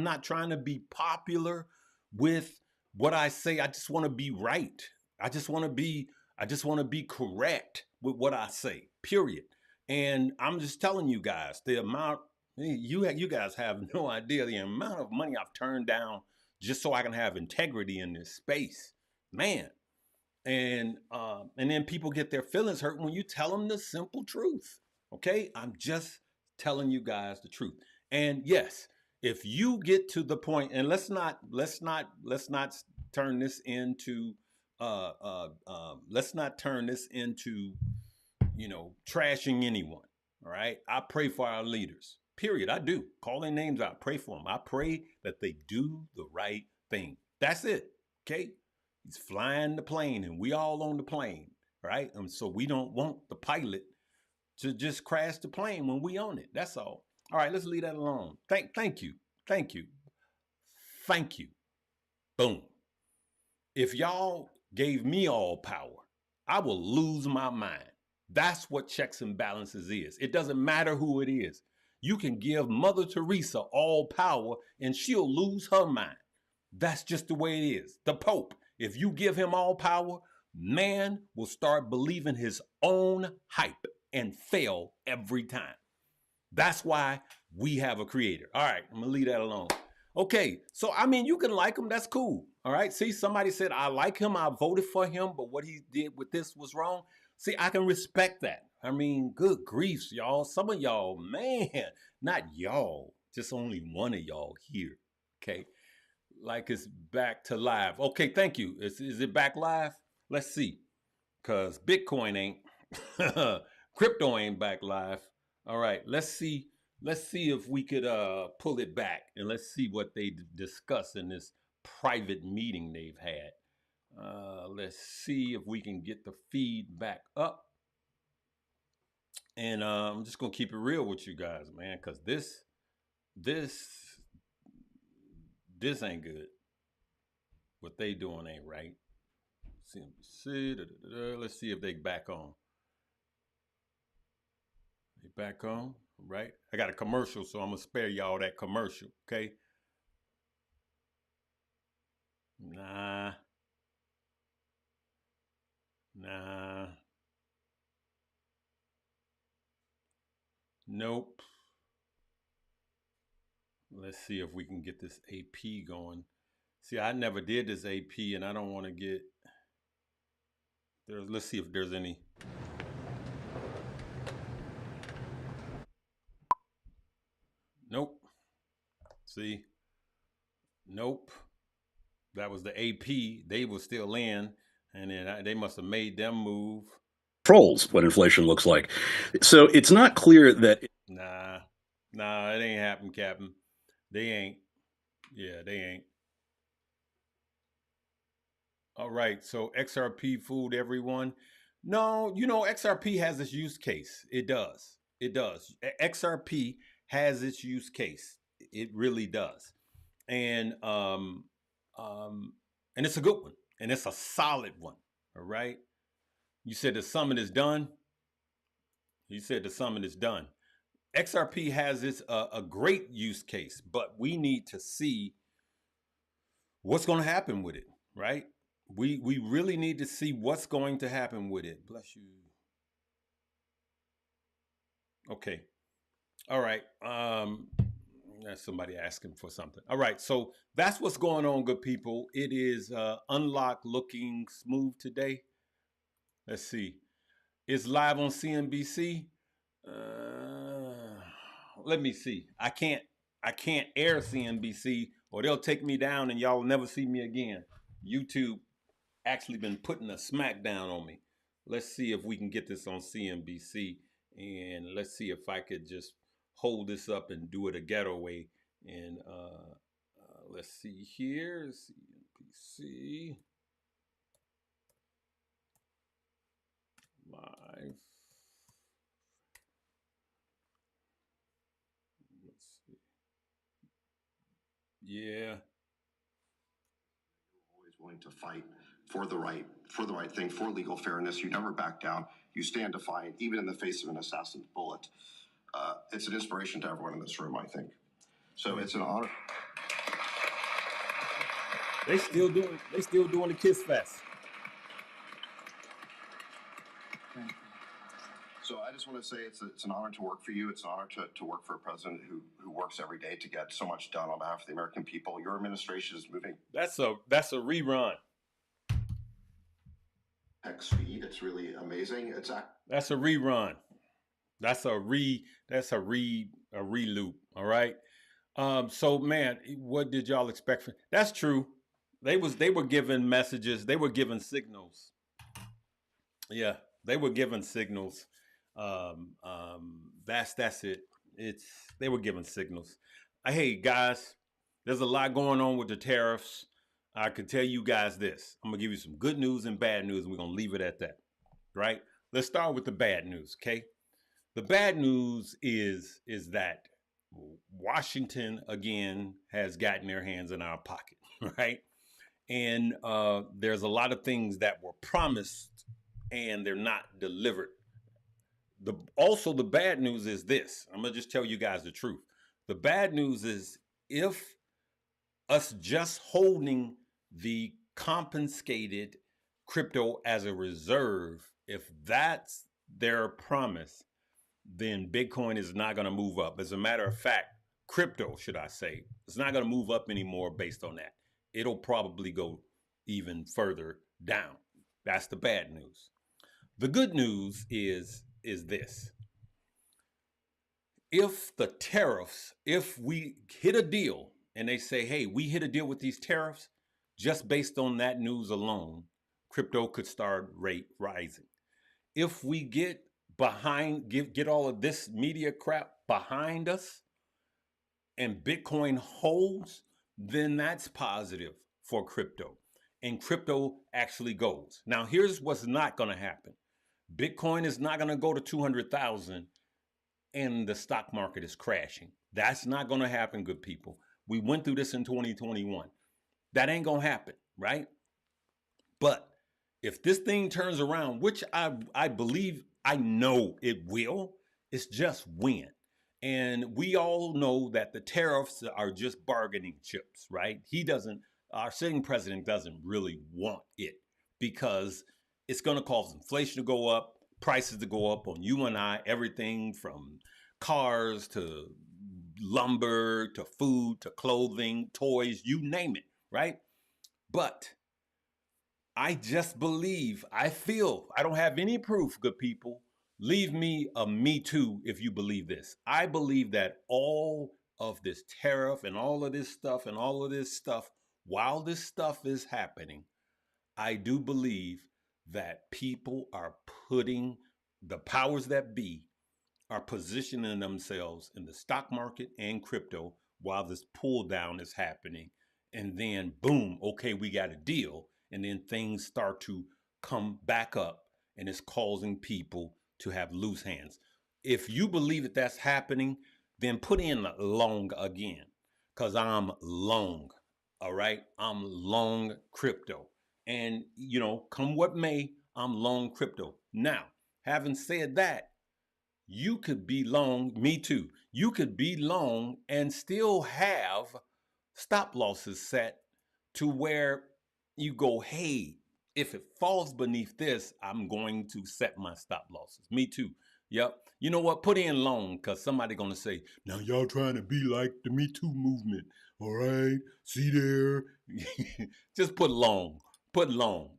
not trying to be popular with what I say. I just want to be right. I just want to be correct with what I say. Period. And I'm just telling you guys the amount you guys have no idea the amount of money I've turned down just so I can have integrity in this space, man. And then people get their feelings hurt when you tell them the simple truth. Okay, I'm just telling you guys the truth. And yes, if you get to the point, and let's not turn this into let's not turn this into trashing anyone. All right, I pray for our leaders. Period. I do. Call their names out. Pray for them. I pray that they do the right thing. That's it. Okay. He's flying the plane and we all on the plane, right? And so we don't want the pilot to just crash the plane when we own it. That's all. All right, let's leave that alone. Thank you. Thank you. Thank you. Boom. If y'all gave me all power, I will lose my mind. That's what checks and balances is. It doesn't matter who it is. You can give Mother Teresa all power and she'll lose her mind. That's just the way it is. The Pope, if you give him all power, man will start believing his own hype and fail every time. That's why we have a creator. All right, I'm gonna leave that alone. Okay, so I mean, you can like him, that's cool. All right, see, somebody said, I like him, I voted for him, but what he did with this was wrong. See, I can respect that. I mean, good griefs, y'all. Some of y'all, man, not y'all, just only one of y'all here, okay? Like it's back to live. Okay, thank you. Is it back live? Let's see. Because Bitcoin ain't, crypto ain't back live. All right, let's see. Let's see if we could pull it back and let's see what they discuss in this private meeting they've had. Let's see if we can get the feed back up. And I'm just gonna keep it real with you guys, man, because this ain't good. What they doing ain't right. Let's see if they back on. They back on, right? I got a commercial, so I'm gonna spare y'all that commercial, okay? Nah. Nope. Let's see if we can get this AP going. See, I never did this AP, and I don't want to get there. Let's see if there's any. Nope. See? Nope. That was the AP. They were still in, and then they must have made them move. Controls what inflation looks like. So it's not clear that. Nah, it ain't happening, Captain. They ain't. Yeah, they ain't. All right, so XRP fooled everyone. No, XRP has its use case. It does. It does. XRP has its use case. It really does. And it's a good one. And it's a solid one. All right. You said the summit is done. You said the summit is done. XRP has its a great use case, but we need to see what's going to happen with it, right? We really need to see what's going to happen with it. Bless you. Okay. All right. That's somebody asking for something. All right. So that's what's going on, good people. It is Unlock looking smooth today. Let's see. It's live on CNBC. Let me see. I can't air CNBC or they'll take me down and y'all will never see me again. YouTube actually been putting a smackdown on me. Let's see if we can get this on CNBC, and let's see if I could just hold this up and do it a ghetto way. And let's see here, CNBC. live. Let's see. Yeah. Always willing to fight for the right thing, for legal fairness. You never back down. You stand defiant, even in the face of an assassin's bullet. It's an inspiration to everyone in this room, I think. So it's an honor. They still doing the Kiss Fest. So I just want to say it's an honor to work for you. It's an honor to work for a president who works every day to get so much done on behalf of the American people. Your administration is moving That's a rerun. X speed. It's really amazing. That's a rerun. That's a reloop. All right. So man, what did y'all expect? That's true. They were given messages. They were given signals. Yeah, they were given signals. That's it. They were given signals. Hey guys, there's a lot going on with the tariffs. I can tell you guys this. I'm gonna give you some good news and bad news, and we're gonna leave it at that. Right? Let's start with the bad news, okay? The bad news is that Washington again has gotten their hands in our pocket, right? And there's a lot of things that were promised and they're not delivered. Also, the bad news is this. I'm gonna just tell you guys the truth. The bad news is if us just holding the confiscated crypto as a reserve, if that's their promise, then Bitcoin is not going to move up. As a matter of fact, crypto, should I say, it's not going to move up anymore based on that. It'll probably go even further down. That's the bad news. The good news is this. If the tariffs, if we hit a deal and they say, hey, we hit a deal with these tariffs, just based on that news alone, crypto could start rate rising. If we get get all of this media crap behind us and Bitcoin holds, then that's positive for crypto. And crypto actually goes. Now, here's what's not going to happen. Bitcoin is not going to go to 200,000 and the stock market is crashing. That's not going to happen, good people. We went through this in 2021. That ain't going to happen, right? But if this thing turns around, which I believe, I know it will, it's just when. And we all know that the tariffs are just bargaining chips, right? Our sitting president doesn't really want it because it's going to cause inflation to go up, prices to go up on you and I, everything from cars to lumber to food to clothing, toys, you name it, right? But I just believe, I feel, I don't have any proof, good people. Leave me a me too if you believe this. I believe that all of this tariff and all of this stuff, while this stuff is happening, I do believe that people are putting, the powers that be are positioning themselves in the stock market and crypto while this pull down is happening. And then boom, okay, we got a deal. And then things start to come back up and it's causing people to have loose hands. If you believe that that's happening, then put in long again, because I'm long. All right. I'm long crypto. And, come what may, I'm long crypto. Now, having said that, you could be long, me too. You could be long and still have stop losses set to where you go, hey, if it falls beneath this, I'm going to set my stop losses. Me too. Yep. You know what? Put in long, because somebody going to say, now y'all trying to be like the Me Too movement. All right. See there. Just put long. Put long.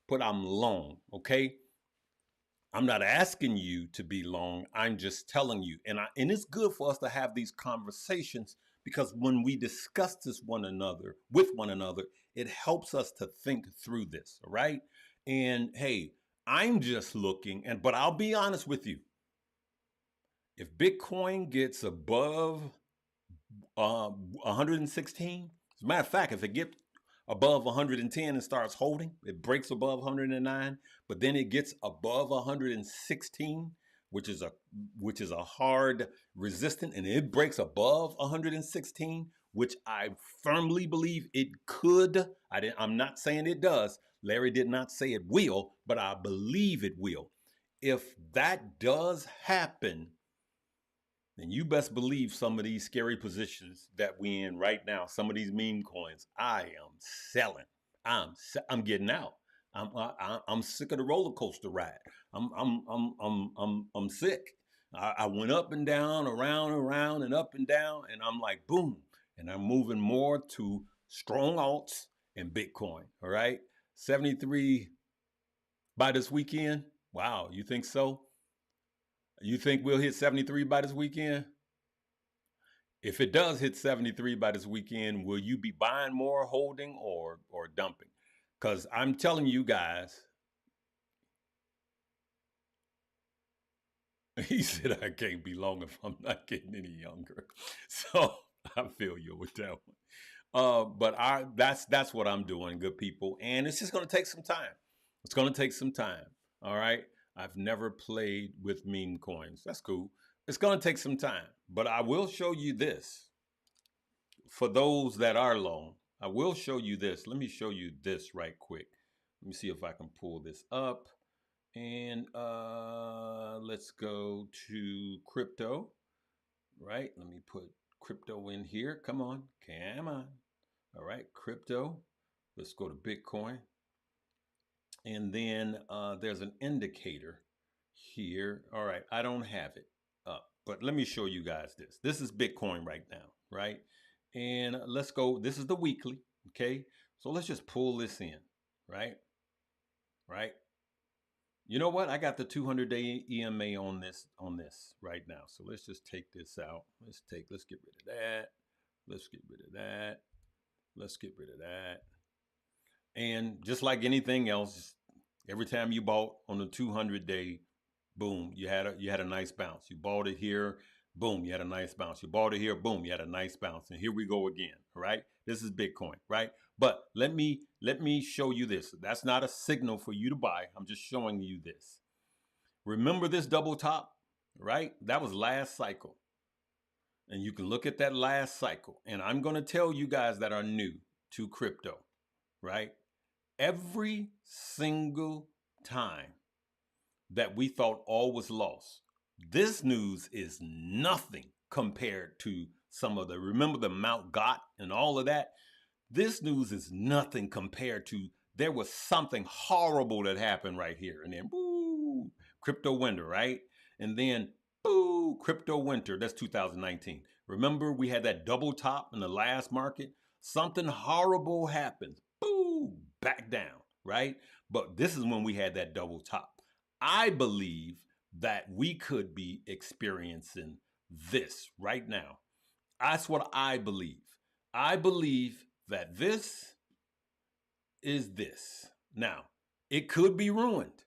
Put I'm long. Okay. I'm not asking you to be long. I'm just telling you. And it's good for us to have these conversations because when we discuss this with one another, it helps us to think through this, all right? And hey, I'm just looking, but I'll be honest with you. If Bitcoin gets above 116, as a matter of fact, if it gets above 110 and starts holding. It breaks above 109, but then it gets above 116, which is a hard resistance, and it breaks above 116, which I firmly believe it could. I'm not saying it does. Larry did not say it will, but I believe it will. If that does happen, then you best believe some of these scary positions that we in right now, some of these meme coins, I am selling. I'm getting out. I'm sick of the roller coaster ride. I'm sick. I went up and down, around and up and down, and I'm like, boom. And I'm moving more to strong alts and Bitcoin. All right, 73 by this weekend. Wow, you think so? You think we'll hit 73 by this weekend? If it does hit 73 by this weekend, will you be buying more, holding, or dumping? Because I'm telling you guys, he said I can't be long if I'm not getting any younger. So I feel you with that one. But that's what I'm doing, good people. And it's just going to take some time. It's going to take some time. All right. I've never played with meme coins. That's cool. It's going to take some time. But I will show you this. For those that are long, I will show you this. Let me show you this right quick. Let me see if I can pull this up. And let's go to crypto. Right. Let me put crypto in here. Come on. Come on. All right. Crypto. Let's go to Bitcoin. And then there's an indicator here. All right, I don't have it up, but let me show you guys this. This is Bitcoin right now, right? And let's go, this is the weekly, okay? So let's just pull this in, right? Right? You know what? I got the 200-day EMA on this right now. So let's just take this out. Let's get rid of that. Let's get rid of that. Let's get rid of that. And just like anything else, every time you bought on the 200-day, boom, you had a nice bounce. You bought it here, boom, you had a nice bounce. You bought it here, boom, you had a nice bounce. And here we go again, right? This is Bitcoin, right? But let me show you this. That's not a signal for you to buy. I'm just showing you this. Remember this double top, right? That was last cycle. And you can look at that last cycle. And I'm going to tell you guys that are new to crypto, right? Every single time that we thought all was lost, this news is nothing compared to some of the, remember the Mount Gott and all of that? This news is nothing compared to, there was something horrible that happened right here. And then, boo, crypto winter, right? And then, boo, crypto winter, that's 2019. Remember we had that double top in the last market? Something horrible happens. Boo, back down, right? But this is when we had that double top. I believe that we could be experiencing this right now. That's what I believe. I believe that this is this. Now, it could be ruined.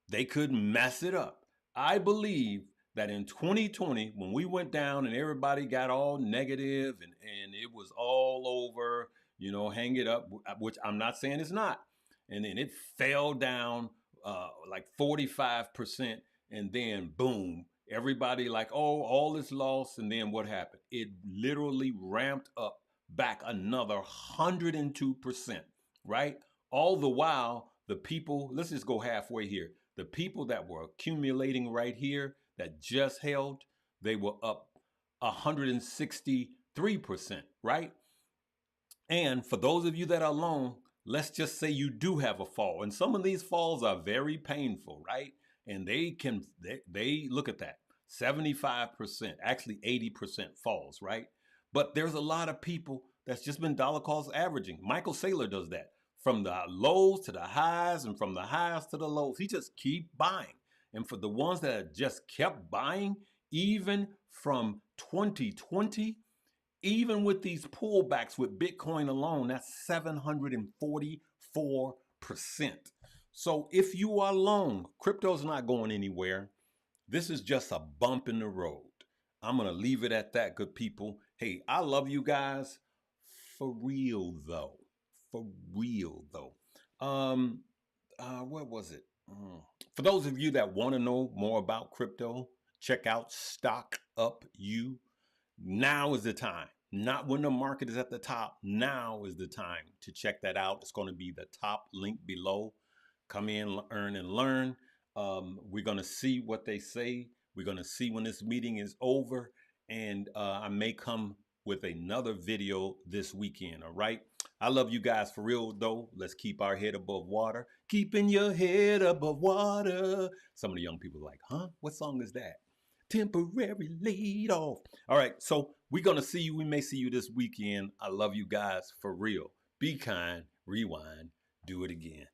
They could mess it up. I believe that in 2020, when we went down and everybody got all negative and it was all over, you know, hang it up, which I'm not saying it's not. And then it fell down like 45%. And then boom, everybody like, oh, all is lost. And then what happened? It literally ramped up back another 102%, right? All the while, the people, let's just go halfway here. The people that were accumulating right here that just held, they were up 163%, right? And for those of you that are long, let's just say you do have a fall. And some of these falls are very painful, right? And they look at that, 75%, actually 80% falls, right? But there's a lot of people that's just been dollar cost averaging. Michael Saylor does that. From the lows to the highs and from the highs to the lows. He just keep buying. And for the ones that have just kept buying, even from 2020, even with these pullbacks with Bitcoin alone, that's 744%. So if you are long, crypto's not going anywhere. This is just a bump in the road. I'm going to leave it at that, good people. Hey, I love you guys. For real, though. for real, though. What was it? For those of you that want to know more about crypto, check out Stock Up You. Now is the time. Not when the market is at the top. Now is the time to check that out. It's going to be the top link below. Come in, earn, and learn. We're going to see what they say. We're going to see when this meeting is over. And I may come with another video this weekend, all right? I love you guys for real, though. Let's keep our head above water. Keeping your head above water. Some of the young people are like, huh? What song is that? Temporary laid off. All right, so we're going to see you. We may see you this weekend. I love you guys for real. Be kind, rewind, do it again.